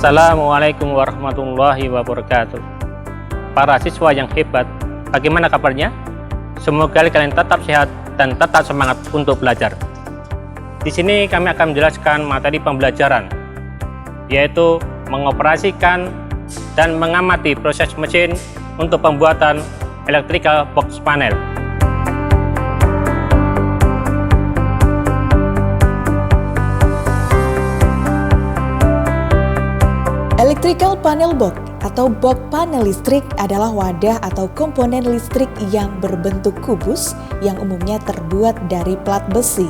Assalamualaikum warahmatullahi wabarakatuh. Para siswa yang hebat, bagaimana kabarnya? Semoga kalian tetap sehat dan tetap semangat untuk belajar. Di sini kami akan menjelaskan materi pembelajaran, yaitu mengoperasikan dan mengamati proses mesin untuk pembuatan electrical box panel. Electrical panel box atau box panel listrik adalah wadah atau komponen listrik yang berbentuk kubus yang umumnya terbuat dari plat besi.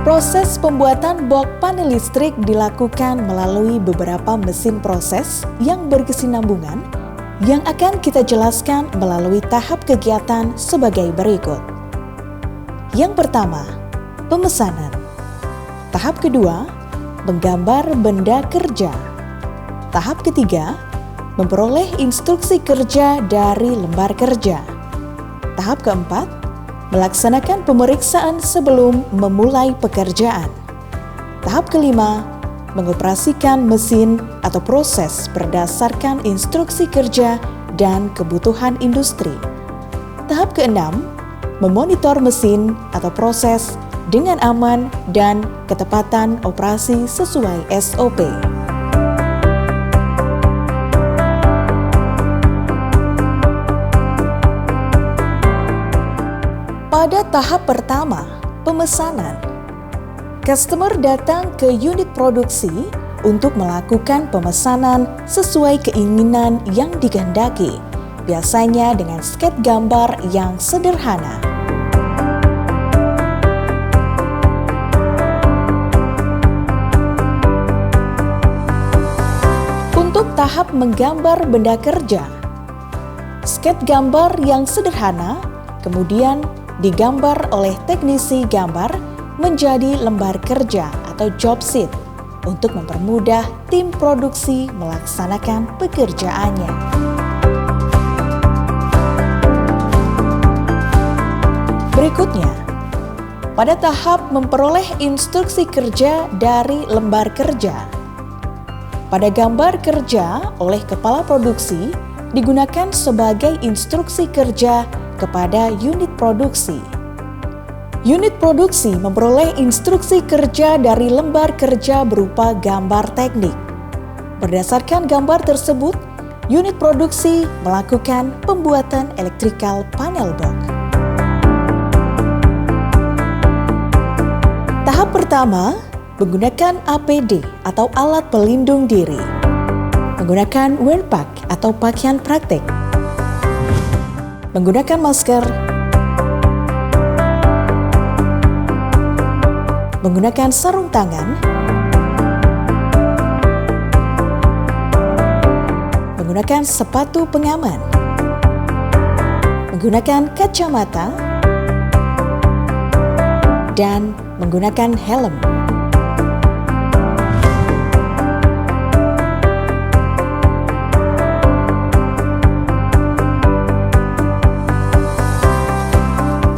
Proses pembuatan box panel listrik dilakukan melalui beberapa mesin proses yang berkesinambungan yang akan kita jelaskan melalui tahap kegiatan sebagai berikut. Yang pertama, pemesanan. Tahap kedua, menggambar benda kerja. Tahap ketiga, memperoleh instruksi kerja dari lembar kerja. Tahap keempat, melaksanakan pemeriksaan sebelum memulai pekerjaan. Tahap kelima, mengoperasikan mesin atau proses berdasarkan instruksi kerja dan kebutuhan industri. Tahap keenam, memonitor mesin atau proses dengan aman dan ketepatan operasi sesuai SOP. Pada tahap pertama, pemesanan, customer datang ke unit produksi untuk melakukan pemesanan sesuai keinginan yang dikehendaki, biasanya dengan skets gambar yang sederhana. Untuk tahap menggambar benda kerja, skets gambar yang sederhana kemudian digambar oleh teknisi gambar menjadi lembar kerja atau job sheet untuk mempermudah tim produksi melaksanakan pekerjaannya. Berikutnya, pada tahap memperoleh instruksi kerja dari lembar kerja. Pada gambar kerja oleh kepala produksi digunakan sebagai instruksi kerja kepada unit produksi. Unit produksi memperoleh instruksi kerja dari lembar kerja berupa gambar teknik. Berdasarkan gambar tersebut, unit produksi melakukan pembuatan electrical panel box. Tahap pertama, menggunakan APD atau alat pelindung diri, menggunakan wear pack atau pakaian praktik, menggunakan masker, menggunakan sarung tangan, menggunakan sepatu pengaman, menggunakan kacamata, dan menggunakan helm.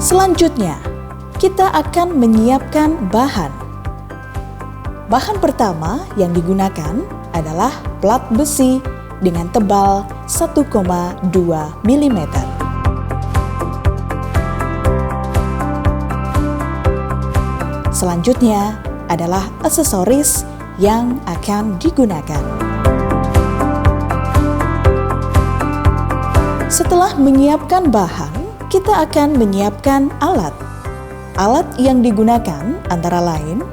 Selanjutnya, kita akan menyiapkan bahan. Bahan pertama yang digunakan adalah plat besi dengan tebal 1,2 mm. Selanjutnya adalah aksesoris yang akan digunakan. Setelah menyiapkan bahan, kita akan menyiapkan alat. Alat yang digunakan antara lain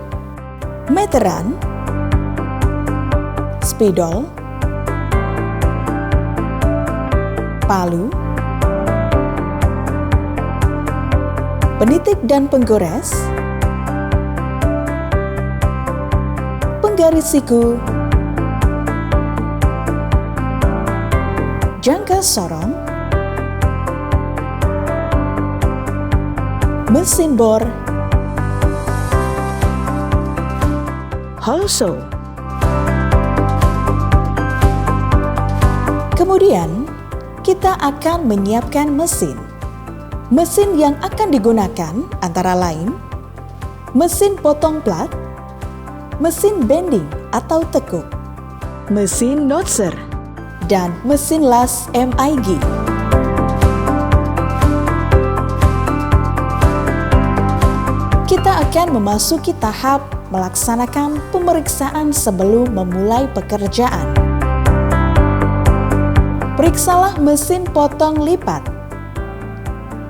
meteran, spidol, palu, penitik dan penggores, penggaris siku, jangka sorong, mesin bor, hole saw. Kemudian, kita akan menyiapkan mesin. Mesin yang akan digunakan antara lain mesin potong plat, mesin bending atau tekuk, mesin notcher, dan mesin las MIG. Kita akan memasuki tahap melaksanakan pemeriksaan sebelum memulai pekerjaan. Periksalah mesin potong lipat.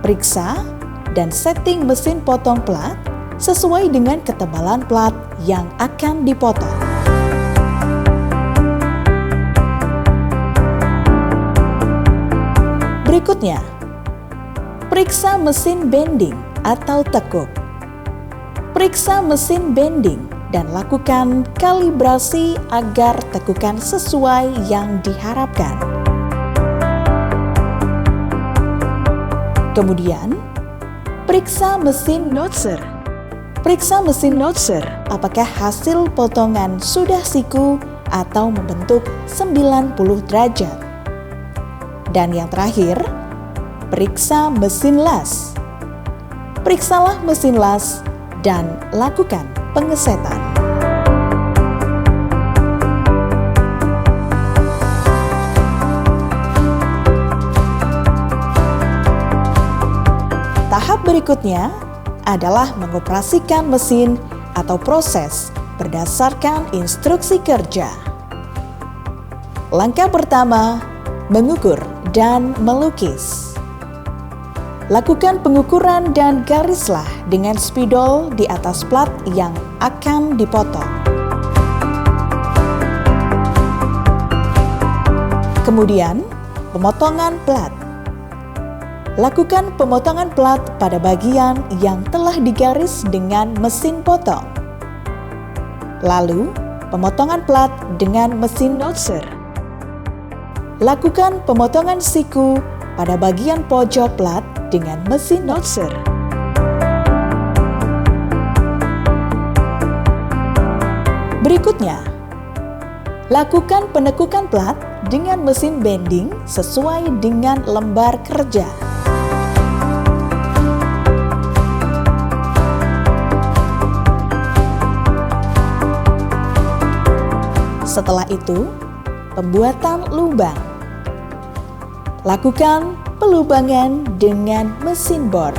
Periksa dan setting mesin potong plat sesuai dengan ketebalan plat yang akan dipotong. Berikutnya, periksa mesin bending atau tekuk. Periksa mesin bending dan lakukan kalibrasi agar tekukan sesuai yang diharapkan. Kemudian, periksa mesin notcher. Periksa mesin notcher apakah hasil potongan sudah siku atau membentuk 90 derajat. Dan yang terakhir, periksa mesin las. Periksalah mesin las dan lakukan pengesetan. Tahap berikutnya adalah mengoperasikan mesin atau proses berdasarkan instruksi kerja. Langkah pertama, mengukur dan melukis. Lakukan pengukuran dan garislah dengan spidol di atas plat yang akan dipotong. Kemudian, pemotongan plat. Lakukan pemotongan plat pada bagian yang telah digaris dengan mesin potong. Lalu, pemotongan plat dengan mesin notcher. Lakukan pemotongan siku pada bagian pojok plat dengan mesin notcher. Berikutnya, lakukan penekukan plat dengan mesin bending sesuai dengan lembar kerja. Setelah itu, pembuatan lubang. Lakukan pelubangan dengan mesin bor.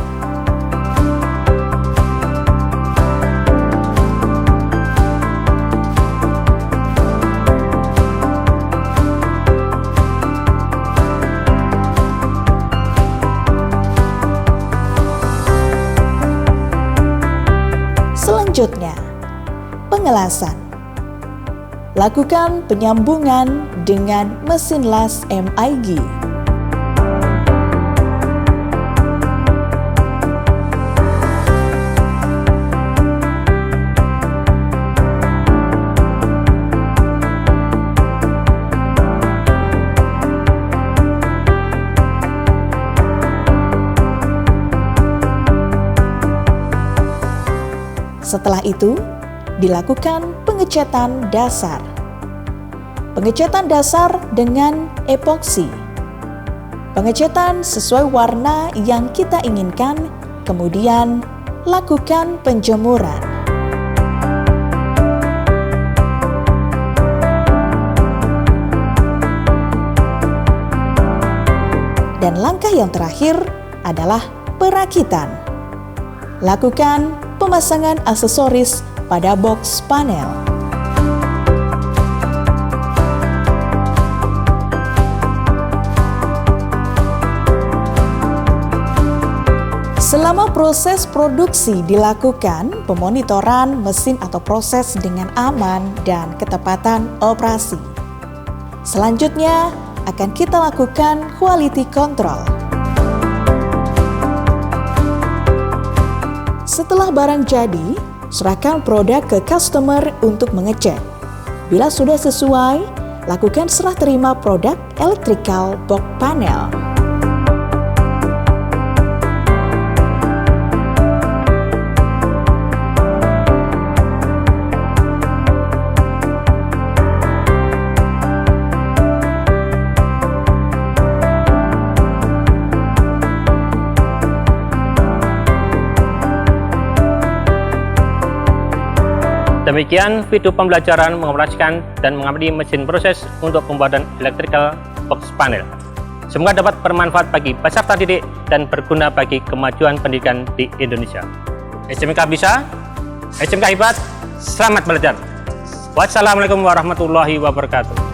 Selanjutnya, pengelasan. Lakukan penyambungan dengan mesin las MIG. Setelah itu, dilakukan pengecatan dasar. Pengecatan dasar dengan epoksi. Pengecatan sesuai warna yang kita inginkan, kemudian lakukan penjemuran. Dan langkah yang terakhir adalah perakitan. Lakukan pemasangan aksesoris pada box panel. Selama proses produksi dilakukan pemonitoran mesin atau proses dengan aman dan ketepatan operasi. Selanjutnya akan kita lakukan quality control. Setelah barang jadi, serahkan produk ke customer untuk mengecek. Bila sudah sesuai, lakukan serah terima produk electrical box panel. Demikian video pembelajaran mengoperasikan dan mengamati mesin proses untuk pembuatan electrical box panel. Semoga dapat bermanfaat bagi peserta didik dan berguna bagi kemajuan pendidikan di Indonesia. SMK bisa, SMK hebat, selamat belajar. Wassalamualaikum warahmatullahi wabarakatuh.